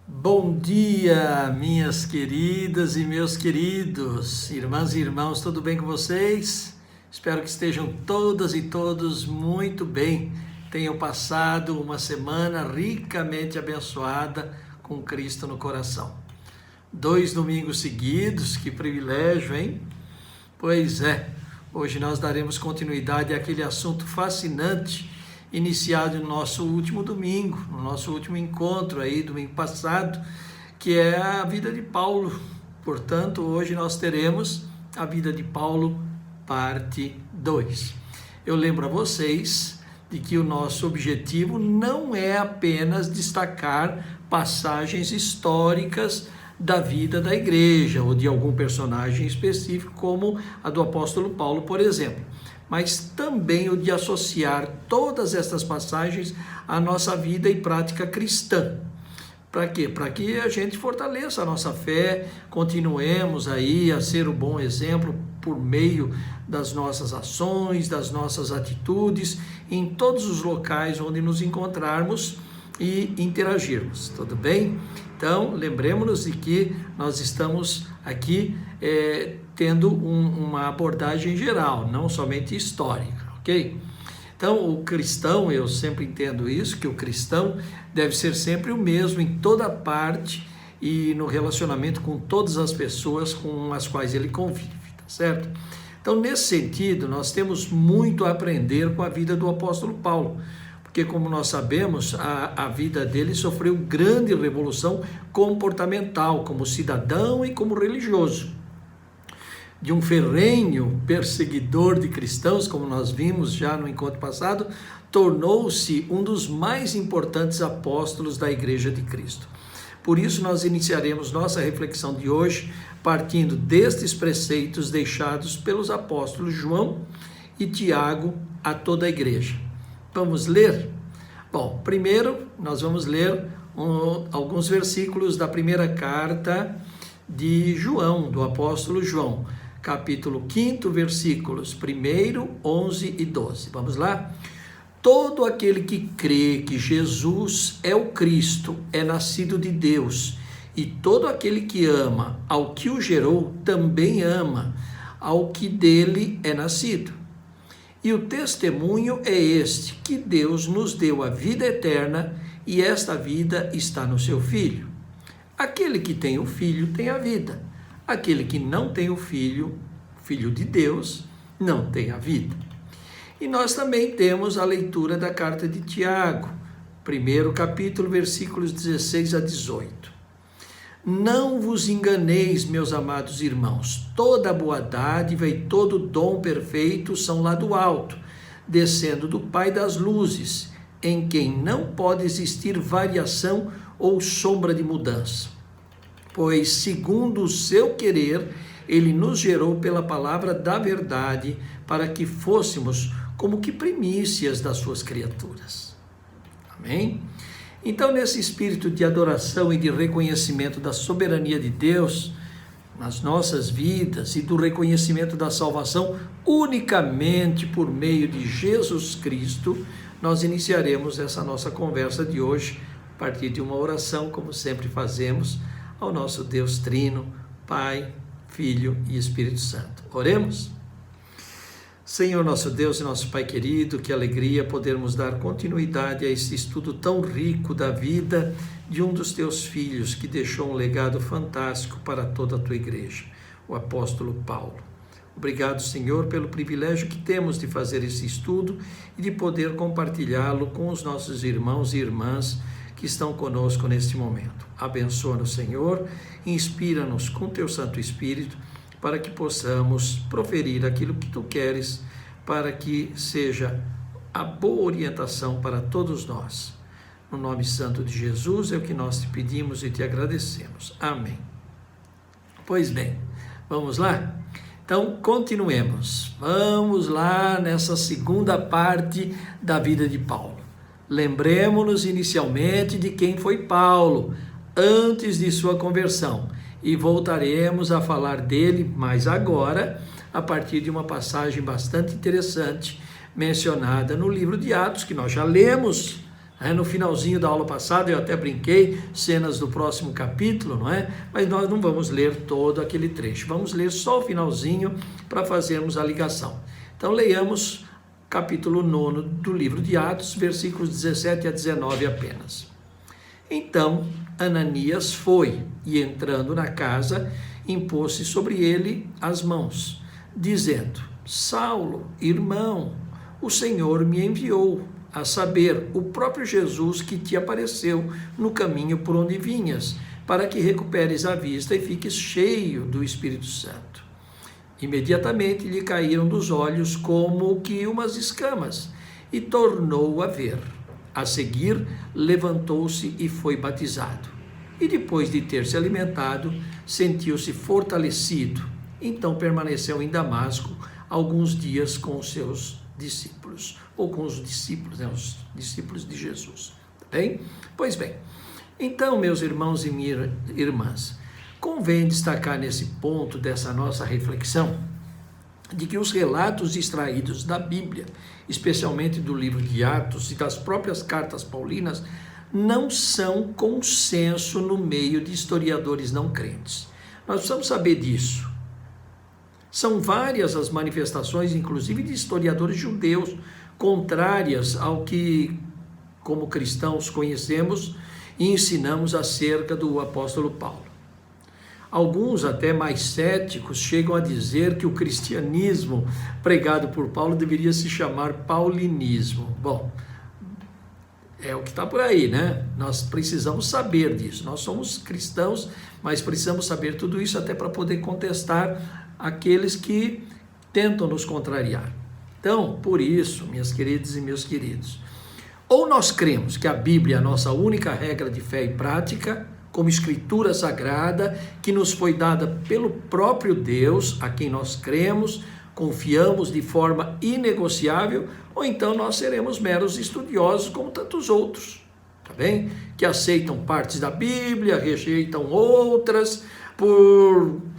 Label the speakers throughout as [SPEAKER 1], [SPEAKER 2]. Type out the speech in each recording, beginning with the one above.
[SPEAKER 1] Bom dia, minhas queridas e meus queridos, irmãs e irmãos, tudo bem com vocês? Espero que estejam todas e todos muito bem, tenham passado uma semana ricamente abençoada com Cristo no coração. 2 domingos seguidos, que privilégio, hein? Pois é, hoje nós daremos continuidade àquele assunto fascinante iniciado no nosso último domingo, no nosso último encontro aí, domingo passado, que é a vida de Paulo. Portanto, hoje nós teremos a vida de Paulo, parte 2. Eu lembro a vocês de que o nosso objetivo não é apenas destacar passagens históricas da vida da igreja ou de algum personagem específico, como a do apóstolo Paulo, por exemplo, mas também o de associar todas essas passagens à nossa vida e prática cristã. Para quê? Para que a gente fortaleça a nossa fé, continuemos aí a ser o bom exemplo por meio das nossas ações, das nossas atitudes, em todos os locais onde nos encontrarmos e interagirmos, tudo bem? Então, lembremos-nos de que nós estamos aqui tendo uma abordagem geral, não somente histórica, ok? Então, o cristão, eu sempre entendo isso, que o cristão deve ser sempre o mesmo em toda parte e no relacionamento com todas as pessoas com as quais ele convive, tá certo? Então, nesse sentido, nós temos muito a aprender com a vida do apóstolo Paulo, porque, como nós sabemos, a vida dele sofreu grande revolução comportamental, como cidadão e como religioso. De um ferrenho perseguidor de cristãos, como nós vimos já no encontro passado, tornou-se um dos mais importantes apóstolos da Igreja de Cristo. Por isso, nós iniciaremos nossa reflexão de hoje partindo destes preceitos deixados pelos apóstolos João e Tiago a toda a igreja. Vamos ler? Bom, primeiro nós vamos ler alguns versículos da primeira carta de João, do apóstolo João, capítulo 5, versículos 1, 11 e 12. Vamos lá? Todo aquele que crê que Jesus é o Cristo é nascido de Deus, e todo aquele que ama ao que o gerou também ama ao que dele é nascido. E o testemunho é este, que Deus nos deu a vida eterna, e esta vida está no seu Filho. Aquele que tem o Filho tem a vida. Aquele que não tem o Filho, Filho de Deus, não tem a vida. E nós também temos a leitura da carta de Tiago, 1º capítulo, versículos 16 a 18. Não vos enganeis, meus amados irmãos, toda boa dádiva e todo dom perfeito são lá do alto, descendo do Pai das luzes, em quem não pode existir variação ou sombra de mudança. Pois, segundo o seu querer, ele nos gerou pela palavra da verdade, para que fôssemos como que primícias das suas criaturas. Amém? Então, nesse espírito de adoração e de reconhecimento da soberania de Deus nas nossas vidas e do reconhecimento da salvação unicamente por meio de Jesus Cristo, nós iniciaremos essa nossa conversa de hoje a partir de uma oração, como sempre fazemos, ao nosso Deus Trino, Pai, Filho e Espírito Santo. Oremos? Senhor, nosso Deus e nosso Pai querido, que alegria podermos dar continuidade a esse estudo tão rico da vida de um dos teus filhos que deixou um legado fantástico para toda a tua igreja, o apóstolo Paulo. Obrigado, Senhor, pelo privilégio que temos de fazer esse estudo e de poder compartilhá-lo com os nossos irmãos e irmãs que estão conosco neste momento. Abençoa-nos, Senhor, inspira-nos com teu Santo Espírito, para que possamos proferir aquilo que tu queres, para que seja a boa orientação para todos nós. No nome santo de Jesus é o que nós te pedimos e te agradecemos. Amém. Pois bem, vamos lá? Então, continuemos. Vamos lá nessa segunda parte da vida de Paulo. Lembremos-nos inicialmente de quem foi Paulo, antes de sua conversão, e voltaremos a falar dele, mas agora, a partir de uma passagem bastante interessante, mencionada no livro de Atos, que nós já lemos, no finalzinho da aula passada. Eu até brinquei, cenas do próximo capítulo, não é? Mas nós não vamos ler todo aquele trecho, vamos ler só o finalzinho para fazermos a ligação. Então leiamos capítulo 9 do livro de Atos, versículos 17 a 19 apenas. Então Ananias foi, e entrando na casa, impôs-se sobre ele as mãos, dizendo: Saulo, irmão, o Senhor me enviou, a saber, o próprio Jesus que te apareceu no caminho por onde vinhas, para que recuperes a vista e fiques cheio do Espírito Santo. Imediatamente lhe caíram dos olhos como que umas escamas, e tornou a ver. A seguir, levantou-se e foi batizado. E depois de ter se alimentado, sentiu-se fortalecido. Então permaneceu em Damasco alguns dias com os seus discípulos, ou com os discípulos, os discípulos de Jesus. Bem? Pois bem, então, meus irmãos e minhas irmãs, convém destacar nesse ponto dessa nossa reflexão de que os relatos extraídos da Bíblia, especialmente do livro de Atos e das próprias cartas paulinas, não são consenso no meio de historiadores não crentes. Nós precisamos saber disso. São várias as manifestações, inclusive de historiadores judeus, contrárias ao que, como cristãos, conhecemos e ensinamos acerca do apóstolo Paulo. Alguns, até mais céticos, chegam a dizer que o cristianismo pregado por Paulo deveria se chamar paulinismo. Bom, é o que está por aí, né? Nós precisamos saber disso. Nós somos cristãos, mas precisamos saber tudo isso até para poder contestar aqueles que tentam nos contrariar. Então, por isso, minhas queridas e meus queridos, ou nós cremos que a Bíblia é a nossa única regra de fé e prática, como escritura sagrada, que nos foi dada pelo próprio Deus, a quem nós cremos, confiamos de forma inegociável, ou então nós seremos meros estudiosos como tantos outros, tá bem? Que aceitam partes da Bíblia, rejeitam outras,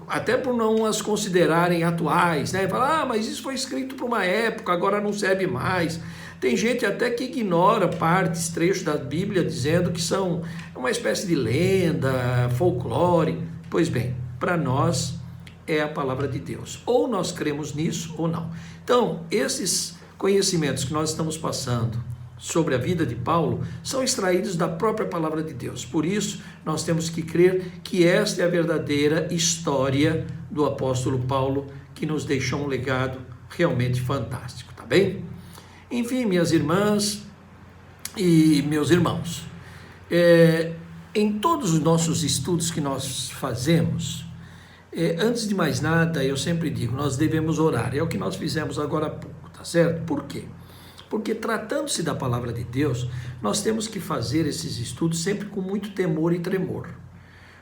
[SPEAKER 1] até por não as considerarem atuais, né? Falar, mas isso foi escrito para uma época, agora não serve mais. Tem gente até que ignora partes, trechos da Bíblia, dizendo que são uma espécie de lenda, folclore. Pois bem, para nós é a palavra de Deus. Ou nós cremos nisso ou não. Então, esses conhecimentos que nós estamos passando sobre a vida de Paulo são extraídos da própria palavra de Deus. Por isso, nós temos que crer que esta é a verdadeira história do apóstolo Paulo, que nos deixou um legado realmente fantástico, tá bem? Enfim, minhas irmãs e meus irmãos, em todos os nossos estudos que nós fazemos, antes de mais nada, eu sempre digo, nós devemos orar. É o que nós fizemos agora há pouco, tá certo? Por quê? Porque tratando-se da palavra de Deus, nós temos que fazer esses estudos sempre com muito temor e tremor.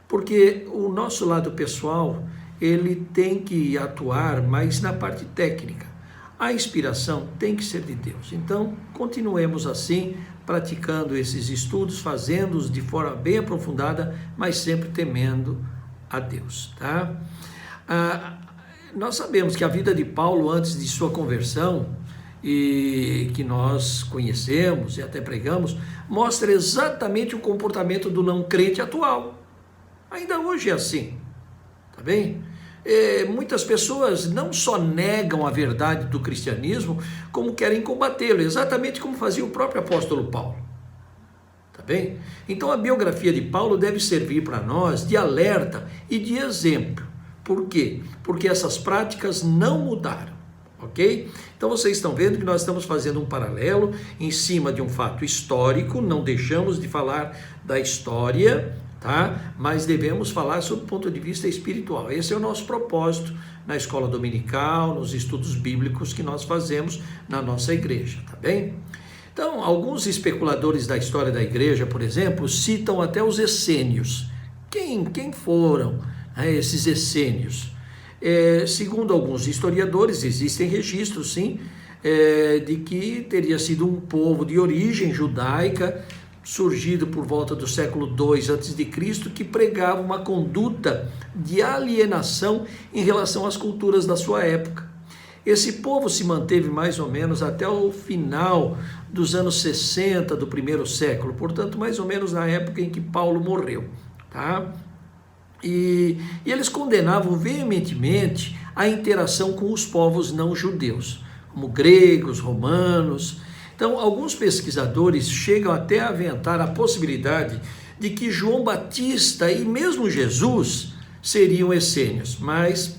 [SPEAKER 1] Porque o nosso lado pessoal, ele tem que atuar mais na parte técnica. A inspiração tem que ser de Deus. Então, continuemos assim, praticando esses estudos, fazendo-os de forma bem aprofundada, mas sempre temendo a Deus, tá? Nós sabemos que a vida de Paulo antes de sua conversão, e que nós conhecemos e até pregamos, mostra exatamente o comportamento do não crente atual. Ainda hoje é assim, tá bem? Muitas pessoas não só negam a verdade do cristianismo, como querem combatê-lo, exatamente como fazia o próprio apóstolo Paulo. Tá bem? Então a biografia de Paulo deve servir para nós de alerta e de exemplo. Por quê? Porque essas práticas não mudaram, ok? Então vocês estão vendo que nós estamos fazendo um paralelo em cima de um fato histórico, não deixamos de falar da história, tá? Mas devemos falar sob o ponto de vista espiritual. Esse é o nosso propósito na escola dominical, nos estudos bíblicos que nós fazemos na nossa igreja, tá bem? Então, alguns especuladores da história da igreja, por exemplo, citam até os essênios. Quem foram esses essênios? Segundo alguns historiadores, existem registros, sim, de que teria sido um povo de origem judaica, surgido por volta do século II a.C., que pregava uma conduta de alienação em relação às culturas da sua época. Esse povo se manteve mais ou menos até o final dos anos 60 do primeiro século, portanto, mais ou menos na época em que Paulo morreu, tá? E eles condenavam veementemente a interação com os povos não judeus, como gregos, romanos. Então, alguns pesquisadores chegam até a aventar a possibilidade de que João Batista e mesmo Jesus seriam essênios, mas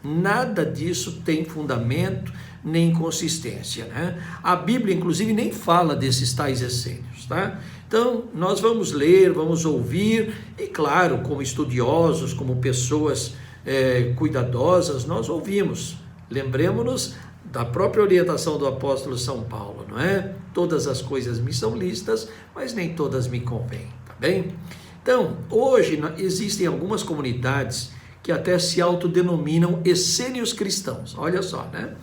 [SPEAKER 1] nada disso tem fundamento nem consistência, né? A Bíblia, inclusive, nem fala desses tais essênios, tá? Então, nós vamos ler, vamos ouvir, e claro, como estudiosos, como pessoas cuidadosas, nós ouvimos. Lembremos-nos da própria orientação do apóstolo São Paulo, não é? Todas as coisas me são lícitas, mas nem todas me convêm, tá bem? Então, hoje existem algumas comunidades que até se autodenominam essênios cristãos, olha só, né?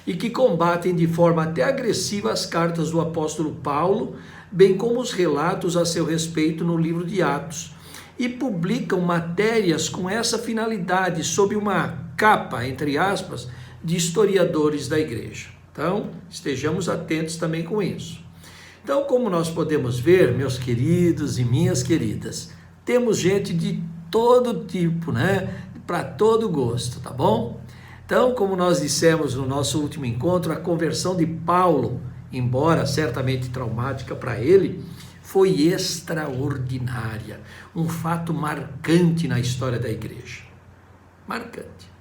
[SPEAKER 1] E que combatem de forma até agressiva as cartas do apóstolo Paulo, bem como os relatos a seu respeito no livro de Atos, e publicam matérias com essa finalidade, sob uma capa, entre aspas, de historiadores da igreja. Então, estejamos atentos também com isso. Então, como nós podemos ver, meus queridos e minhas queridas, temos gente de todo tipo, né? Para todo gosto, tá bom? Então, como nós dissemos no nosso último encontro, a conversão de Paulo, embora certamente traumática para ele, foi extraordinária, um fato marcante na história da igreja. Marcante.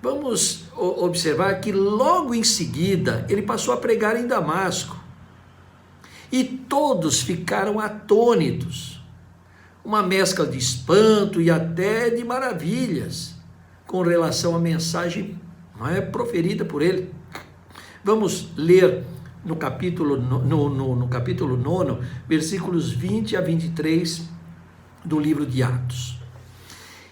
[SPEAKER 1] Vamos observar que logo em seguida ele passou a pregar em Damasco e todos ficaram atônitos, uma mescla de espanto e até de maravilhas com relação à mensagem proferida por ele. Vamos ler no capítulo 9, versículos 20 a 23 do livro de Atos.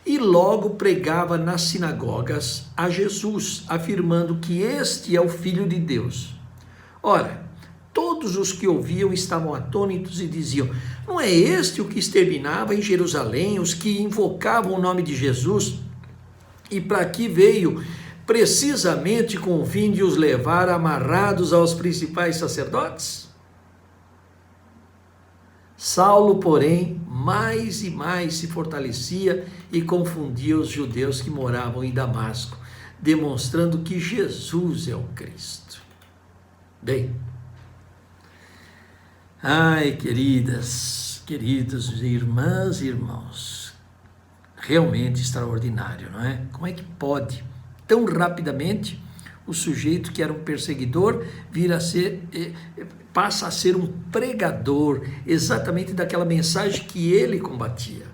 [SPEAKER 1] E logo pregava nas sinagogas a Jesus, afirmando que este é o Filho de Deus. Ora, todos os que ouviam estavam atônitos e diziam: não é este o que exterminava em Jerusalém os que invocavam o nome de Jesus? E para aqui veio precisamente com o fim de os levar amarrados aos principais sacerdotes? Saulo, porém, mais e mais se fortalecia e confundia os judeus que moravam em Damasco, demonstrando que Jesus é o Cristo. Bem, ai, queridas, queridos irmãs e irmãos, realmente extraordinário, não é? Como é que pode, tão rapidamente, o sujeito que era um perseguidor passa a ser um pregador exatamente daquela mensagem que ele combatia?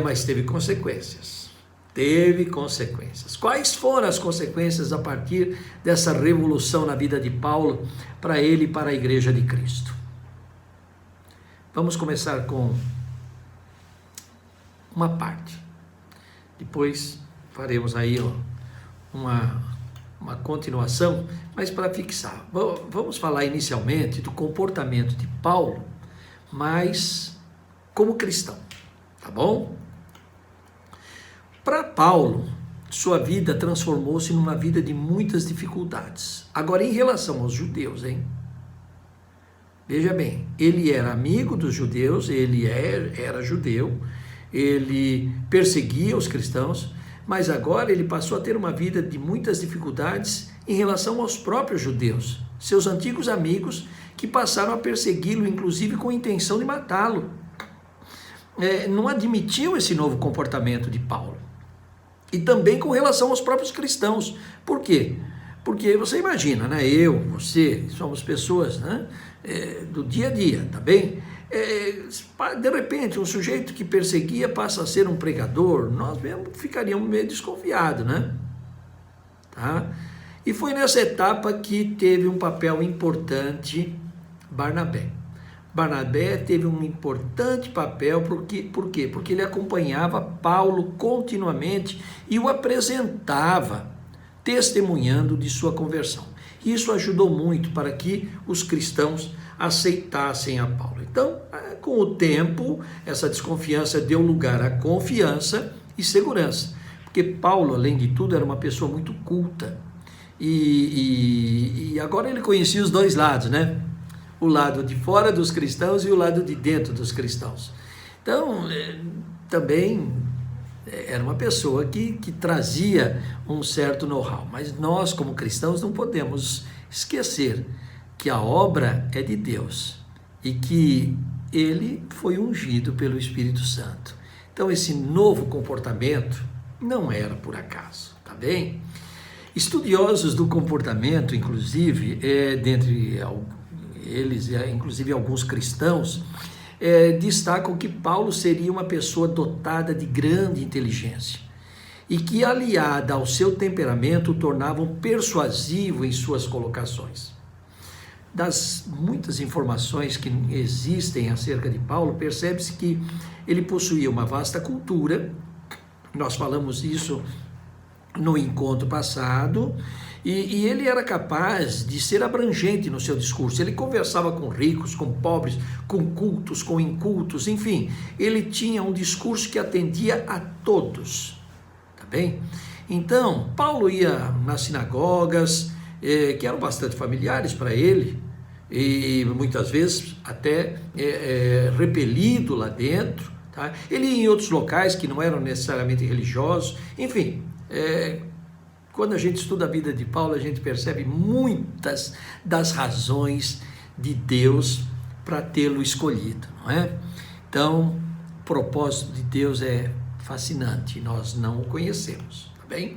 [SPEAKER 1] Mas teve consequências. Teve consequências. Quais foram as consequências a partir dessa revolução na vida de Paulo para ele e para a Igreja de Cristo? Vamos começar com uma parte. Depois faremos aí uma continuação, mas para fixar. Vamos falar inicialmente do comportamento de Paulo, mas como cristão, tá bom? Para Paulo, sua vida transformou-se numa vida de muitas dificuldades. Agora, em relação aos judeus, veja bem, ele era amigo dos judeus, ele era judeu, ele perseguia os cristãos, mas agora ele passou a ter uma vida de muitas dificuldades em relação aos próprios judeus, seus antigos amigos, que passaram a persegui-lo, inclusive com a intenção de matá-lo. Não admitiam esse novo comportamento de Paulo. E também com relação aos próprios cristãos. Por quê? Porque você imagina, né? Eu, você, somos pessoas, né? Do dia a dia, tá bem? De repente, um sujeito que perseguia passa a ser um pregador, nós mesmo ficaríamos meio desconfiados, né? Tá? E foi nessa etapa que teve um papel importante Barnabé. Barnabé teve um importante papel, por quê? Porque ele acompanhava Paulo continuamente e o apresentava, testemunhando de sua conversão. Isso ajudou muito para que os cristãos aceitassem a Paulo. Então, com o tempo, essa desconfiança deu lugar à confiança e segurança, porque Paulo, além de tudo, era uma pessoa muito culta, e agora ele conhecia os dois lados, né? O lado de fora dos cristãos e o lado de dentro dos cristãos. Então, também era uma pessoa que trazia um certo know-how, mas nós, como cristãos, não podemos esquecer que a obra é de Deus e que ele foi ungido pelo Espírito Santo. Então, esse novo comportamento não era por acaso, tá bem? Estudiosos do comportamento, inclusive, dentre eles, inclusive alguns cristãos, destacam que Paulo seria uma pessoa dotada de grande inteligência e que, aliada ao seu temperamento, o tornavam persuasivo em suas colocações. Das muitas informações que existem acerca de Paulo, percebe-se que ele possuía uma vasta cultura. Nós falamos isso no encontro passado, e ele era capaz de ser abrangente no seu discurso. Ele conversava com ricos, com pobres, com cultos, com incultos, enfim, ele tinha um discurso que atendia a todos, tá bem? Então, Paulo ia nas sinagogas, que eram bastante familiares para ele, e muitas vezes até repelido lá dentro, tá? Ele ia em outros locais que não eram necessariamente religiosos, enfim. Quando a gente estuda a vida de Paulo, a gente percebe muitas das razões de Deus para tê-lo escolhido, não é? Então, o propósito de Deus é fascinante, nós não o conhecemos, tá bem?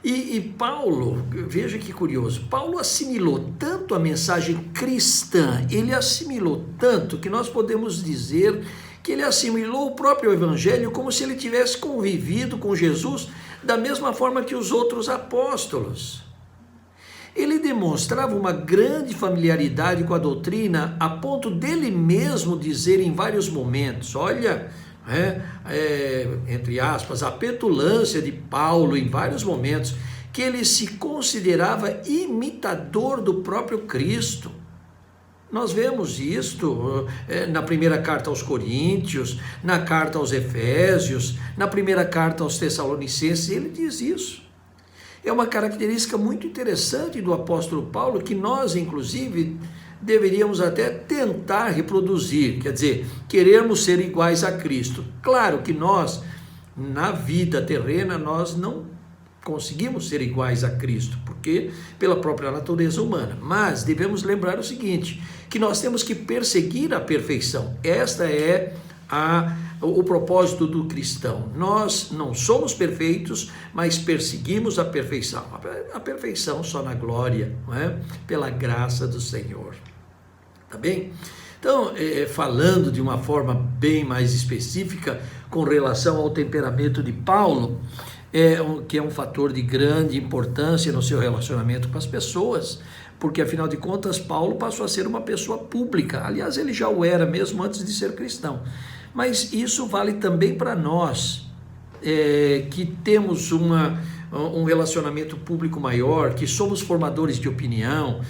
[SPEAKER 1] E Paulo, veja que curioso, Paulo assimilou tanto a mensagem cristã, ele assimilou tanto que nós podemos dizer que ele assimilou o próprio evangelho como se ele tivesse convivido com Jesus da mesma forma que os outros apóstolos. Ele demonstrava uma grande familiaridade com a doutrina, a ponto dele mesmo dizer em vários momentos, olha, entre aspas, a petulância de Paulo em vários momentos, que ele se considerava imitador do próprio Cristo. Nós vemos isto na primeira carta aos Coríntios, na carta aos Efésios, na primeira carta aos Tessalonicenses, ele diz isso. É uma característica muito interessante do apóstolo Paulo, que nós, inclusive, deveríamos até tentar reproduzir, quer dizer, querermos ser iguais a Cristo. Claro que nós, na vida terrena, nós não conseguimos ser iguais a Cristo, porque pela própria natureza humana, mas devemos lembrar o seguinte, que nós temos que perseguir a perfeição. Esta é o propósito do cristão. Nós não somos perfeitos, mas perseguimos a perfeição. A perfeição só na glória, não é? Pela graça do Senhor. Tá bem? Então, falando de uma forma bem mais específica com relação ao temperamento de Paulo, que é um fator de grande importância no seu relacionamento com as pessoas, porque afinal de contas Paulo passou a ser uma pessoa pública. Aliás, ele já o era mesmo antes de ser cristão, mas isso vale também para nós, que temos um relacionamento público maior, que somos formadores de opinião,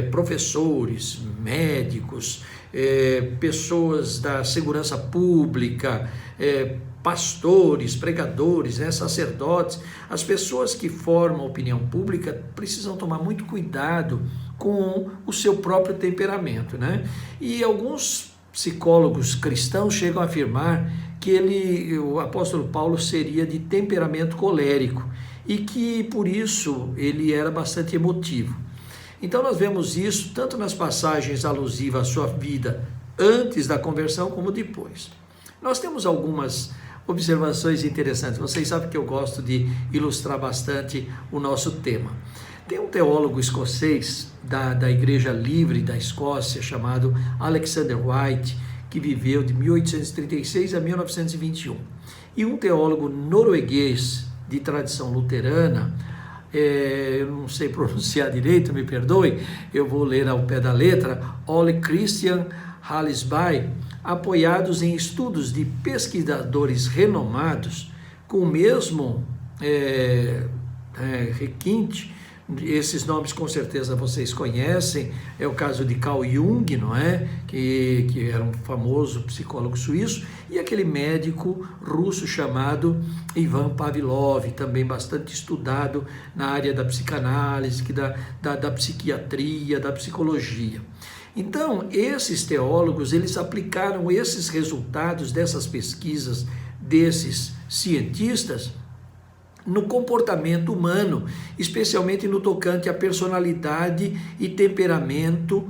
[SPEAKER 1] professores, médicos, pessoas da segurança pública, pastores, pregadores, sacerdotes. As pessoas que formam opinião pública precisam tomar muito cuidado com o seu próprio temperamento, né? E alguns psicólogos cristãos chegam a afirmar que o apóstolo Paulo seria de temperamento colérico e que por isso ele era bastante emotivo. Então nós vemos isso tanto nas passagens alusivas à sua vida antes da conversão como depois. Nós temos algumas observações interessantes. Vocês sabem que eu gosto de ilustrar bastante o nosso tema. Tem um teólogo escocês da Igreja Livre da Escócia chamado Alexander White, que viveu de 1836 a 1921. E um teólogo norueguês de tradição luterana, eu não sei pronunciar direito, me perdoe, eu vou ler ao pé da letra, Ole Christian Hallesby, apoiados em estudos de pesquisadores renomados, com o mesmo requinte, Esses nomes com certeza vocês conhecem, é o caso de Carl Jung, não é? Que era um famoso psicólogo suíço, e aquele médico russo chamado Ivan Pavlov, também bastante estudado na área da psicanálise, da psiquiatria, da psicologia. Então, esses teólogos, eles aplicaram esses resultados dessas pesquisas, desses cientistas, no comportamento humano, especialmente no tocante à personalidade e temperamento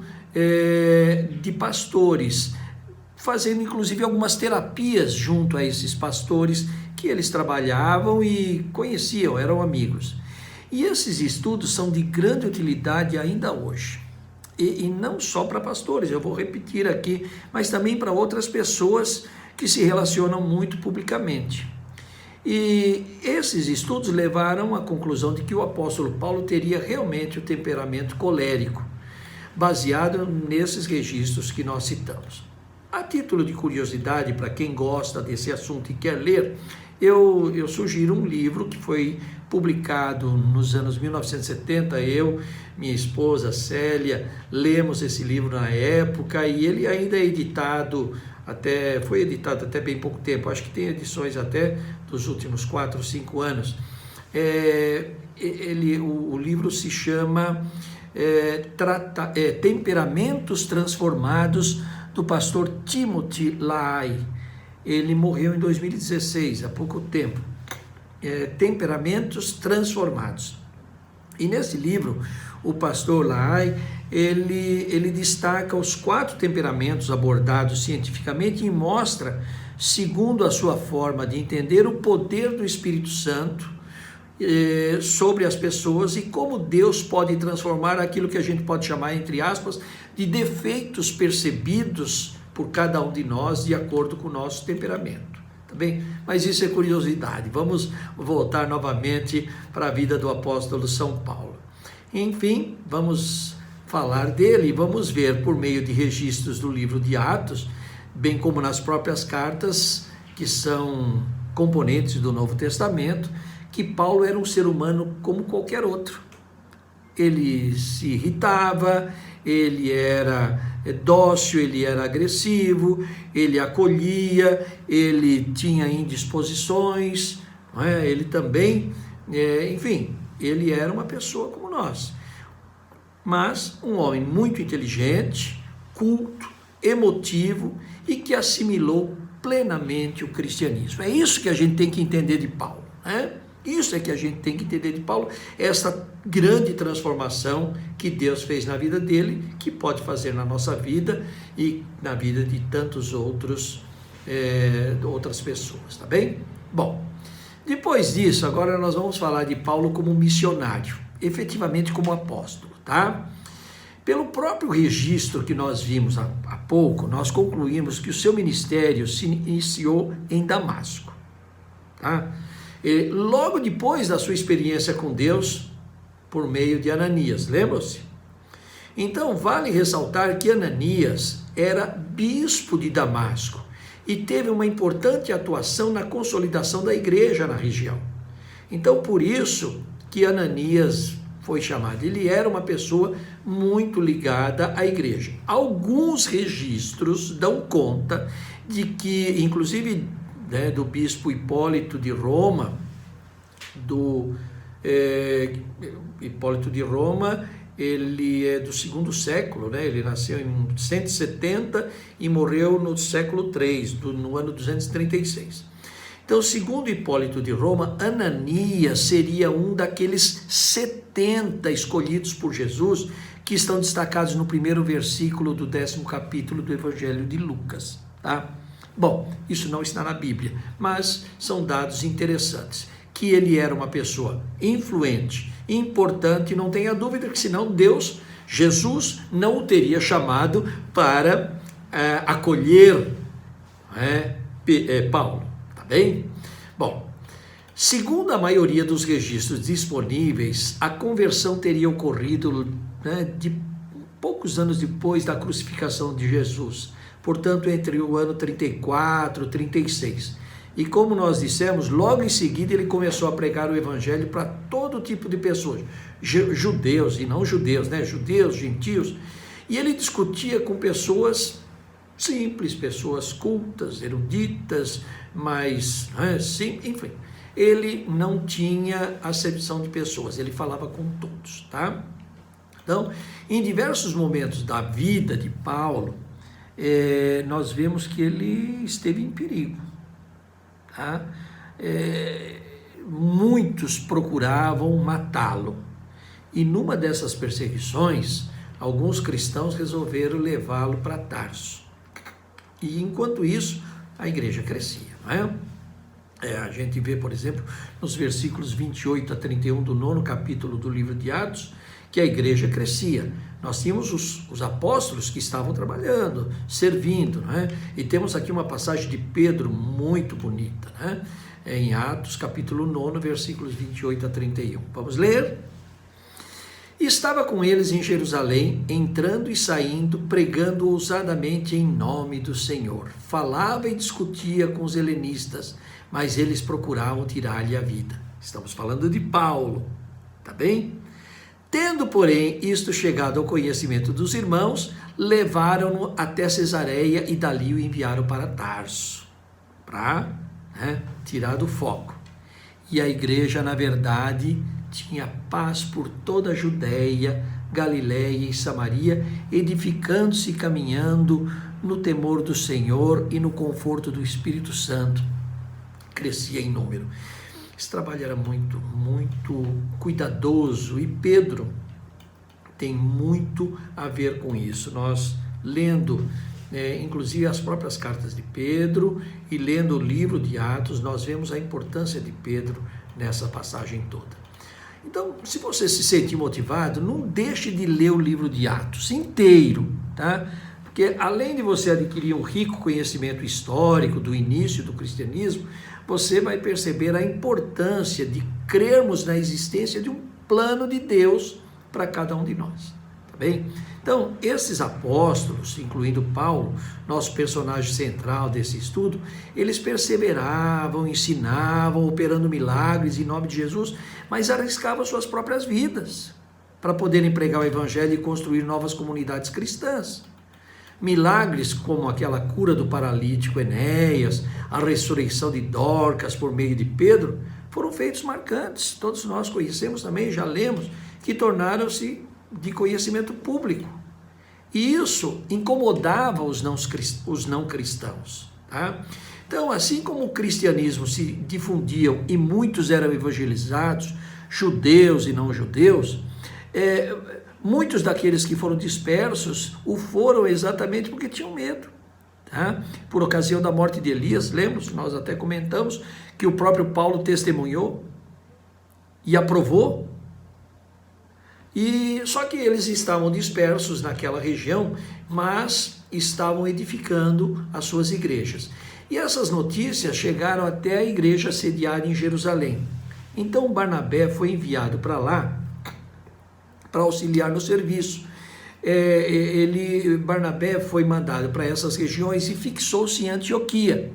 [SPEAKER 1] de pastores, fazendo inclusive algumas terapias junto a esses pastores que eles trabalhavam e conheciam, eram amigos. E esses estudos são de grande utilidade ainda hoje. E não só para pastores, eu vou repetir aqui, mas também para outras pessoas que se relacionam muito publicamente. E esses estudos levaram à conclusão de que o apóstolo Paulo teria realmente o temperamento colérico, baseado nesses registros que nós citamos. A título de curiosidade, para quem gosta desse assunto e quer ler, eu sugiro um livro que foi publicado nos anos 1970, eu, minha esposa Célia, lemos esse livro na época, e ele ainda é editado, foi editado até bem pouco tempo, acho que tem edições até dos últimos 4 ou 5 anos. O livro se chama Temperamentos Transformados, do pastor Timothy LaHaye. Ele morreu em 2016, há pouco tempo. Temperamentos Transformados. E nesse livro, o pastor LaHaye, ele destaca os 4 temperamentos abordados cientificamente e mostra, segundo a sua forma de entender, o poder do Espírito Santo sobre as pessoas e como Deus pode transformar aquilo que a gente pode chamar, entre aspas, de defeitos percebidos por cada um de nós de acordo com o nosso temperamento. Tá bem? Mas isso é curiosidade. Vamos voltar novamente para a vida do apóstolo São Paulo. Enfim, vamos falar dele e vamos ver por meio de registros do livro de Atos, bem como nas próprias cartas, que são componentes do Novo Testamento, que Paulo era um ser humano como qualquer outro. Ele se irritava, ele era dócil, ele era agressivo, ele acolhia, ele tinha indisposições, não é? Ele também, enfim, ele era uma pessoa como nós. Mas um homem muito inteligente, culto, emotivo e que assimilou plenamente o cristianismo. É isso que a gente tem que entender de Paulo, né? Isso é que a gente tem que entender de Paulo, essa grande transformação que Deus fez na vida dele, que pode fazer na nossa vida e na vida de tantos outras pessoas, tá bem? Bom, depois disso, agora nós vamos falar de Paulo como missionário, efetivamente como apóstolo, tá? Pelo próprio registro que nós vimos há pouco, nós concluímos que o seu ministério se iniciou em Damasco, tá? E logo depois da sua experiência com Deus, por meio de Ananias, lembram-se? Então, vale ressaltar que Ananias era bispo de Damasco e teve uma importante atuação na consolidação da igreja na região. Então, por isso que Ananias foi chamado. Ele era uma pessoa muito ligada à igreja. Alguns registros dão conta de que, inclusive, do bispo Hipólito de Roma, Hipólito de Roma, ele é do 2º século, né? Ele nasceu em 170 e morreu no século III, no ano 236. Então, segundo Hipólito de Roma, Ananias seria um daqueles 70 escolhidos por Jesus, que estão destacados no 1º versículo do 10º capítulo do Evangelho de Lucas, tá? Bom, isso não está na Bíblia, mas são dados interessantes. Que ele era uma pessoa influente, importante, não tenha dúvida que senão Jesus não o teria chamado para acolher Paulo, tá bem? Bom, segundo a maioria dos registros disponíveis, a conversão teria ocorrido de poucos anos depois da crucificação de Jesus, portanto entre o ano 34 e 36. E como nós dissemos, logo em seguida ele começou a pregar o evangelho para todo tipo de pessoas, judeus e não judeus, né? Judeus, gentios. E ele discutia com pessoas simples, pessoas cultas, eruditas, mas, sim, enfim. Ele não tinha acepção de pessoas, ele falava com todos, tá? Então, em diversos momentos da vida de Paulo, nós vemos que ele esteve em perigo. Tá? Muitos procuravam matá-lo. E numa dessas perseguições, alguns cristãos resolveram levá-lo para Tarso. E enquanto isso, a igreja crescia, não é? A gente vê, por exemplo, nos versículos 28 a 31 do 9º capítulo do livro de Atos, que a igreja crescia. Nós tínhamos os apóstolos que estavam trabalhando, servindo, não é? E temos aqui uma passagem de Pedro muito bonita, né? Em Atos, capítulo 9, versículos 28 a 31. Vamos ler? E estava com eles em Jerusalém, entrando e saindo, pregando ousadamente em nome do Senhor. Falava e discutia com os helenistas, mas eles procuravam tirar-lhe a vida. Estamos falando de Paulo, tá bem? Tendo, porém, isto chegado ao conhecimento dos irmãos, levaram-no até Cesareia e dali o enviaram para Tarso, para tirar do foco. E a igreja, na verdade, tinha paz por toda a Judéia, Galiléia e Samaria, edificando-se e caminhando no temor do Senhor e no conforto do Espírito Santo. Crescia em número. Esse trabalho era muito cuidadoso e Pedro tem muito a ver com isso. Nós lendo, inclusive as próprias cartas de Pedro e lendo o livro de Atos, nós vemos a importância de Pedro nessa passagem toda. Então, se você se sentir motivado, não deixe de ler o livro de Atos inteiro, tá? Porque além de você adquirir um rico conhecimento histórico do início do cristianismo, você vai perceber a importância de crermos na existência de um plano de Deus para cada um de nós, tá bem? Então, esses apóstolos, incluindo Paulo, nosso personagem central desse estudo, eles perseveravam, ensinavam, operando milagres em nome de Jesus, mas arriscavam suas próprias vidas para poderem pregar o evangelho e construir novas comunidades cristãs. Milagres como aquela cura do paralítico Enéas, a ressurreição de Dorcas por meio de Pedro, foram feitos marcantes. Todos nós conhecemos também, já lemos, que tornaram-se de conhecimento público. E isso incomodava os não cristãos. Tá? Então, assim como o cristianismo se difundia e muitos eram evangelizados, judeus e não judeus, muitos daqueles que foram dispersos o foram exatamente porque tinham medo. Tá? Por ocasião da morte de Elias, lembra? Nós até comentamos que o próprio Paulo testemunhou e aprovou. E só que eles estavam dispersos naquela região, mas estavam edificando as suas igrejas. E essas notícias chegaram até a igreja sediada em Jerusalém. Então Barnabé foi enviado para lá para auxiliar no serviço. Barnabé foi mandado para essas regiões e fixou-se em Antioquia.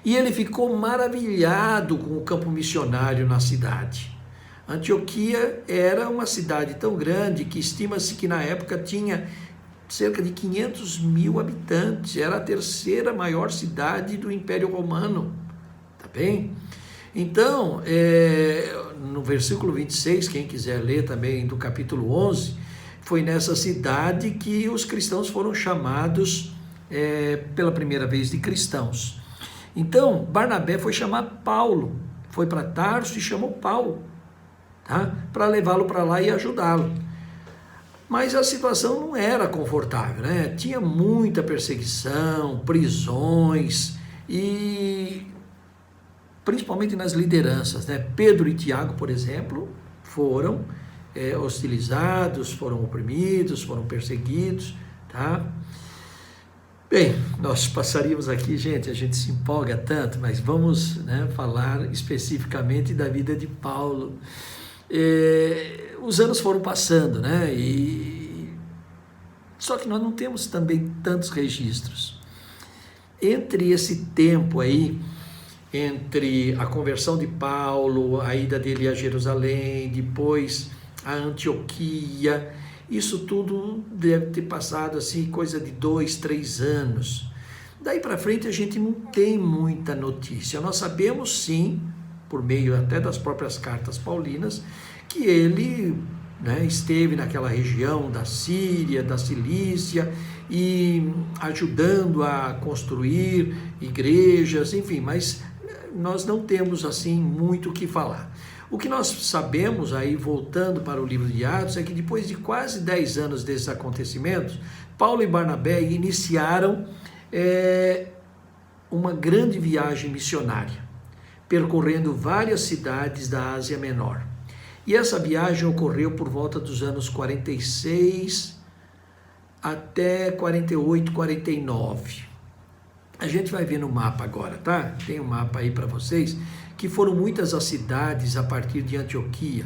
[SPEAKER 1] E ele ficou maravilhado com o campo missionário na cidade. Antioquia era uma cidade tão grande que estima-se que na época tinha cerca de 500 mil habitantes. Era a terceira maior cidade do Império Romano. Tá bem? Então, no versículo 26, quem quiser ler também do capítulo 11, foi nessa cidade que os cristãos foram chamados pela primeira vez de cristãos. Então, Barnabé foi chamar Paulo, foi para Tarso e chamou Paulo, tá? Para levá-lo para lá e ajudá-lo. Mas a situação não era confortável, né? Tinha muita perseguição, prisões e principalmente nas lideranças, né? Pedro e Tiago, por exemplo, foram hostilizados, foram oprimidos, foram perseguidos, tá? Bem, nós passaríamos aqui, gente, a gente se empolga tanto, mas vamos, falar especificamente da vida de Paulo. Os anos foram passando, só que nós não temos também tantos registros. Entre esse tempo aí, entre a conversão de Paulo, a ida dele a Jerusalém, depois a Antioquia. Isso tudo deve ter passado assim, coisa de 2, 3 anos. Daí para frente a gente não tem muita notícia. Nós sabemos sim, por meio até das próprias cartas paulinas, que ele, né, esteve naquela região da Síria, da Cilícia, e ajudando a construir igrejas, enfim, mas nós não temos assim muito o que falar. O que nós sabemos, aí voltando para o livro de Atos, é que depois de quase 10 anos desses acontecimentos, Paulo e Barnabé iniciaram uma grande viagem missionária, percorrendo várias cidades da Ásia Menor. E essa viagem ocorreu por volta dos anos 46 até 48, 49. A gente vai ver no mapa agora, tá? Tem um mapa aí para vocês, que foram muitas as cidades a partir de Antioquia,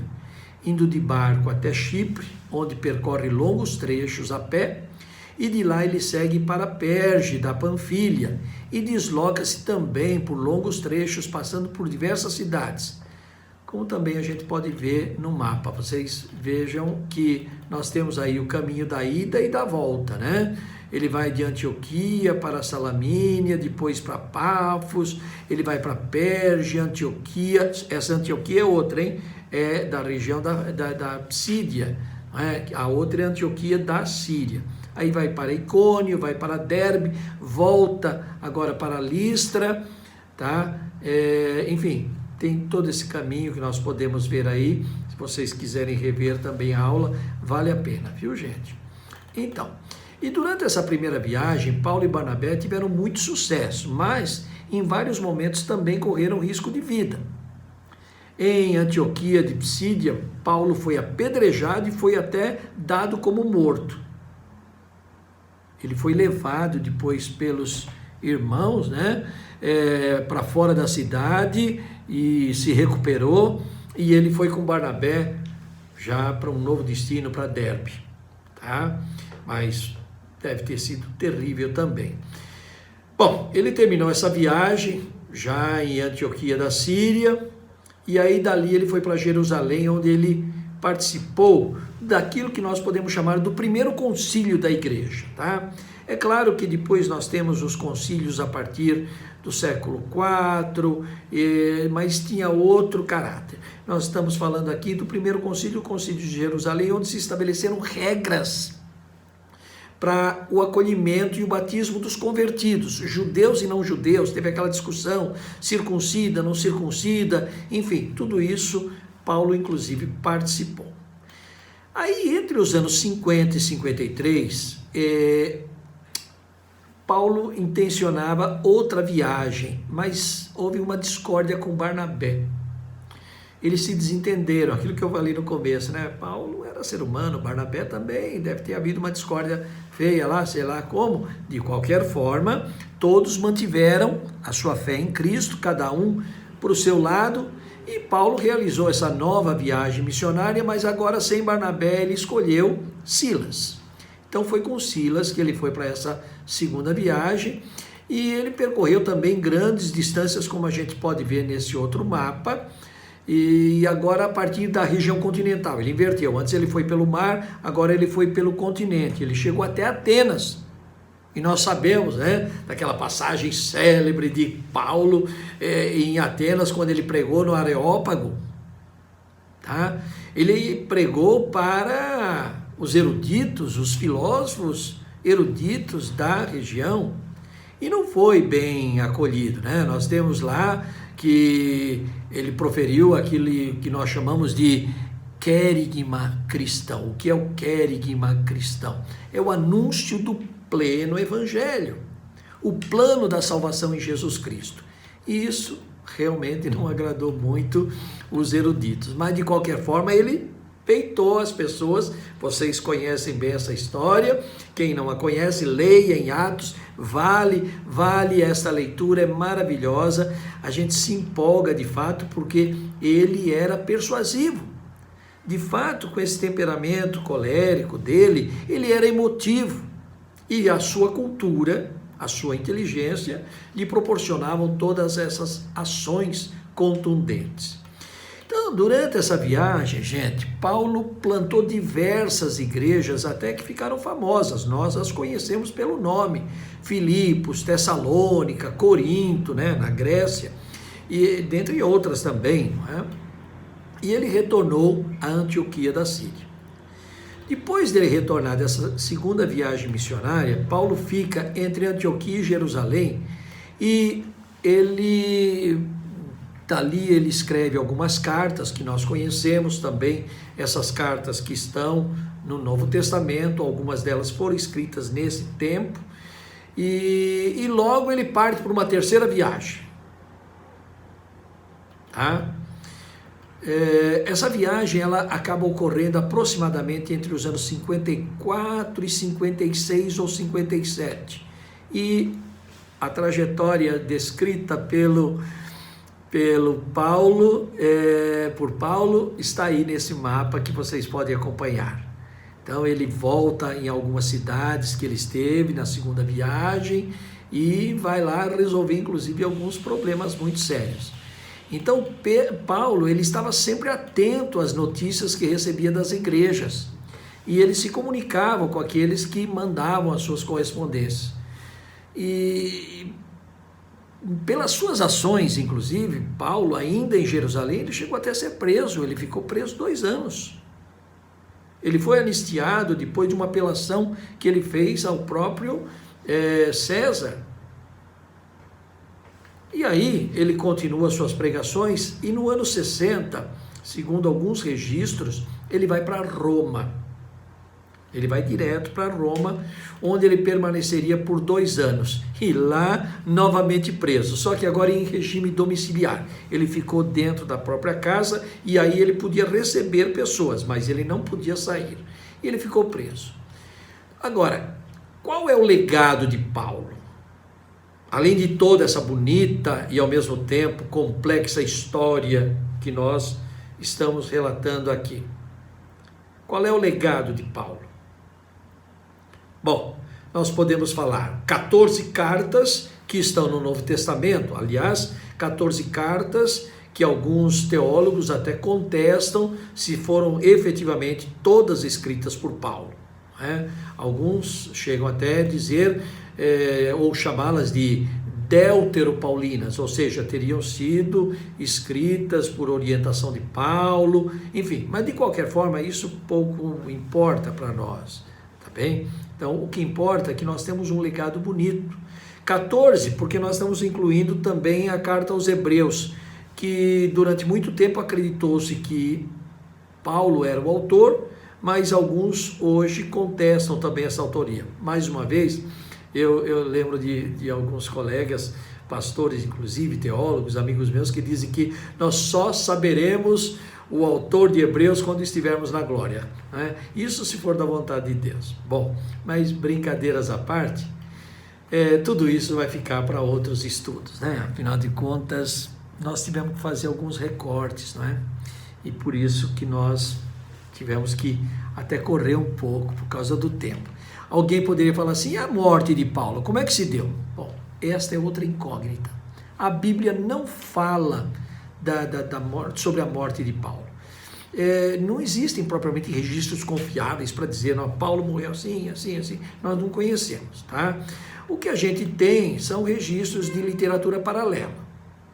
[SPEAKER 1] indo de barco até Chipre, onde percorre longos trechos a pé, e de lá ele segue para Perge, da Panfilha, e desloca-se também por longos trechos, passando por diversas cidades, como também a gente pode ver no mapa. Vocês vejam que nós temos aí o caminho da ida e da volta, né? Ele vai de Antioquia para Salamínia, depois para Pafos, ele vai para Perge, Antioquia. Essa Antioquia é outra, hein? É da região da Síria, né? A outra é a Antioquia da Síria. Aí vai para Icônio, vai para Derbe, volta agora para Listra, tá? Enfim, tem todo esse caminho que nós podemos ver aí. Se vocês quiserem rever também a aula, vale a pena, viu, gente? Então, e durante essa primeira viagem, Paulo e Barnabé tiveram muito sucesso, mas em vários momentos também correram risco de vida. Em Antioquia de Psídia, Paulo foi apedrejado e foi até dado como morto. Ele foi levado depois pelos irmãos, né, para fora da cidade e se recuperou, e ele foi com Barnabé já para um novo destino, para Derbe, tá? Mas deve ter sido terrível também. Bom, ele terminou essa viagem já em Antioquia da Síria, e aí dali ele foi para Jerusalém, onde ele participou daquilo que nós podemos chamar do primeiro concílio da igreja, tá? É claro que depois nós temos os concílios a partir do século IV, mas tinha outro caráter. Nós estamos falando aqui do primeiro concílio, o concílio de Jerusalém, onde se estabeleceram regras para o acolhimento e o batismo dos convertidos, judeus e não judeus. Teve aquela discussão, circuncida, não circuncida, enfim, tudo isso Paulo inclusive participou. Aí entre os anos 50 e 53, Paulo intencionava outra viagem, mas houve uma discórdia com Barnabé. Eles se desentenderam, aquilo que eu falei no começo, né? Paulo era ser humano, Barnabé também, deve ter havido uma discórdia feia lá, sei lá como. De qualquer forma, todos mantiveram a sua fé em Cristo, cada um para o seu lado, e Paulo realizou essa nova viagem missionária, mas agora sem Barnabé, ele escolheu Silas. Então foi com Silas que ele foi para essa segunda viagem, e ele percorreu também grandes distâncias, como a gente pode ver nesse outro mapa, e agora a partir da região continental. Ele inverteu, antes ele foi pelo mar, agora ele foi pelo continente, ele chegou até Atenas. E nós sabemos, né, daquela passagem célebre de Paulo em Atenas, quando ele pregou no Areópago, tá? Ele pregou para os eruditos, os filósofos eruditos da região, e não foi bem acolhido, né? Nós temos lá que ele proferiu aquilo que nós chamamos de querigma cristão. O que é o querigma cristão? É o anúncio do pleno evangelho, o plano da salvação em Jesus Cristo. E isso realmente não agradou muito os eruditos, mas de qualquer forma ele peitou as pessoas. Vocês conhecem bem essa história, quem não a conhece, leia em Atos, vale essa leitura, é maravilhosa, a gente se empolga de fato, porque ele era persuasivo, de fato, com esse temperamento colérico dele, ele era emotivo, e a sua cultura, a sua inteligência, lhe proporcionavam todas essas ações contundentes. Então, durante essa viagem, gente, Paulo plantou diversas igrejas até que ficaram famosas. Nós as conhecemos pelo nome: Filipos, Tessalônica, Corinto, né, na Grécia, e dentre outras também, não é? E ele retornou a Antioquia da Síria. Depois dele retornar dessa segunda viagem missionária, Paulo fica entre Antioquia e Jerusalém, e dali ele escreve algumas cartas que nós conhecemos também, essas cartas que estão no Novo Testamento, algumas delas foram escritas nesse tempo, e logo ele parte para uma terceira viagem. Tá? Essa viagem ela acaba ocorrendo aproximadamente entre os anos 54 e 56 ou 57. E a trajetória descrita por Paulo está aí nesse mapa que vocês podem acompanhar. Então ele volta em algumas cidades que ele esteve na segunda viagem e vai lá resolver inclusive alguns problemas muito sérios. Então Paulo ele estava sempre atento às notícias que recebia das igrejas e ele se comunicava com aqueles que mandavam as suas correspondências. E pelas suas ações, inclusive, Paulo, ainda em Jerusalém, ele chegou até a ser preso. Ele ficou preso 2 anos. Ele foi anistiado depois de uma apelação que ele fez ao próprio César. E aí ele continua suas pregações e no ano 60, segundo alguns registros, ele vai para Roma. Ele vai direto para Roma, onde ele permaneceria por 2 anos. E lá, novamente preso, só que agora em regime domiciliar. Ele ficou dentro da própria casa e aí ele podia receber pessoas, mas ele não podia sair. E ele ficou preso. Agora, qual é o legado de Paulo? Além de toda essa bonita e ao mesmo tempo complexa história que nós estamos relatando aqui. Qual é o legado de Paulo? Bom, nós podemos falar 14 cartas que estão no Novo Testamento, aliás, 14 cartas que alguns teólogos até contestam se foram efetivamente todas escritas por Paulo. Né? Alguns chegam até a dizer, ou chamá-las de deuteropaulinas, ou seja, teriam sido escritas por orientação de Paulo, enfim, mas de qualquer forma isso pouco importa para nós, tá bem? Então o que importa é que nós temos um legado bonito. 14, porque nós estamos incluindo também a carta aos Hebreus, que durante muito tempo acreditou-se que Paulo era o autor, mas alguns hoje contestam também essa autoria. Mais uma vez, eu lembro de alguns colegas, pastores inclusive, teólogos, amigos meus, que dizem que nós só saberemos o autor de Hebreus quando estivermos na glória, né? Isso se for da vontade de Deus. Bom, mas brincadeiras à parte, tudo isso vai ficar para outros estudos, né? Afinal de contas, nós tivemos que fazer alguns recortes, não é? E por isso que nós tivemos que até correr um pouco por causa do tempo. Alguém poderia falar assim, e a morte de Paulo, como é que se deu? Bom, esta é outra incógnita. A Bíblia não fala da morte, sobre a morte de Paulo. Não existem propriamente registros confiáveis para dizer, não, Paulo morreu assim, assim, assim. Nós não conhecemos, tá? O que a gente tem são registros de literatura paralela,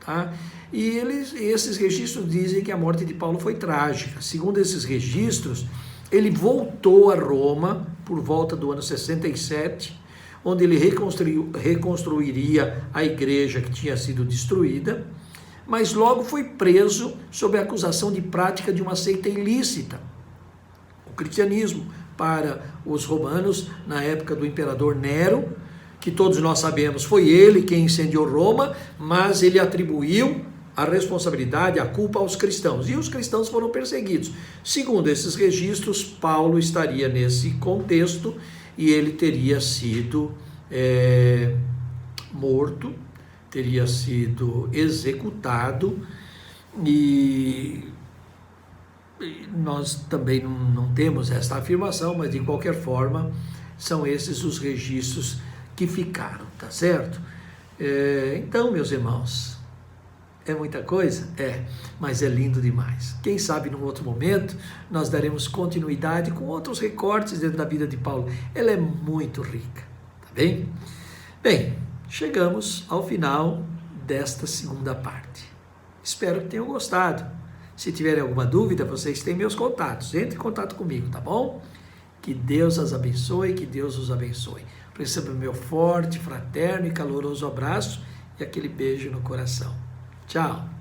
[SPEAKER 1] tá? E esses registros dizem que a morte de Paulo foi trágica. Segundo esses registros, ele voltou a Roma por volta do ano 67, onde ele reconstruiria a igreja que tinha sido destruída, mas logo foi preso sob a acusação de prática de uma seita ilícita. O cristianismo, para os romanos, na época do imperador Nero, que todos nós sabemos, foi ele quem incendiou Roma, mas ele atribuiu a responsabilidade, a culpa aos cristãos, e os cristãos foram perseguidos. Segundo esses registros, Paulo estaria nesse contexto e ele teria sido morto, teria sido executado, e nós também não temos esta afirmação, mas de qualquer forma, são esses os registros que ficaram, tá certo? Então, meus irmãos, é muita coisa? É, mas é lindo demais. Quem sabe num outro momento nós daremos continuidade com outros recortes dentro da vida de Paulo. Ela é muito rica, tá bem? Bem, chegamos ao final desta segunda parte. Espero que tenham gostado. Se tiverem alguma dúvida, vocês têm meus contatos. Entre em contato comigo, tá bom? Que Deus as abençoe, que Deus os abençoe. Receba o meu forte, fraterno e caloroso abraço e aquele beijo no coração. Tchau!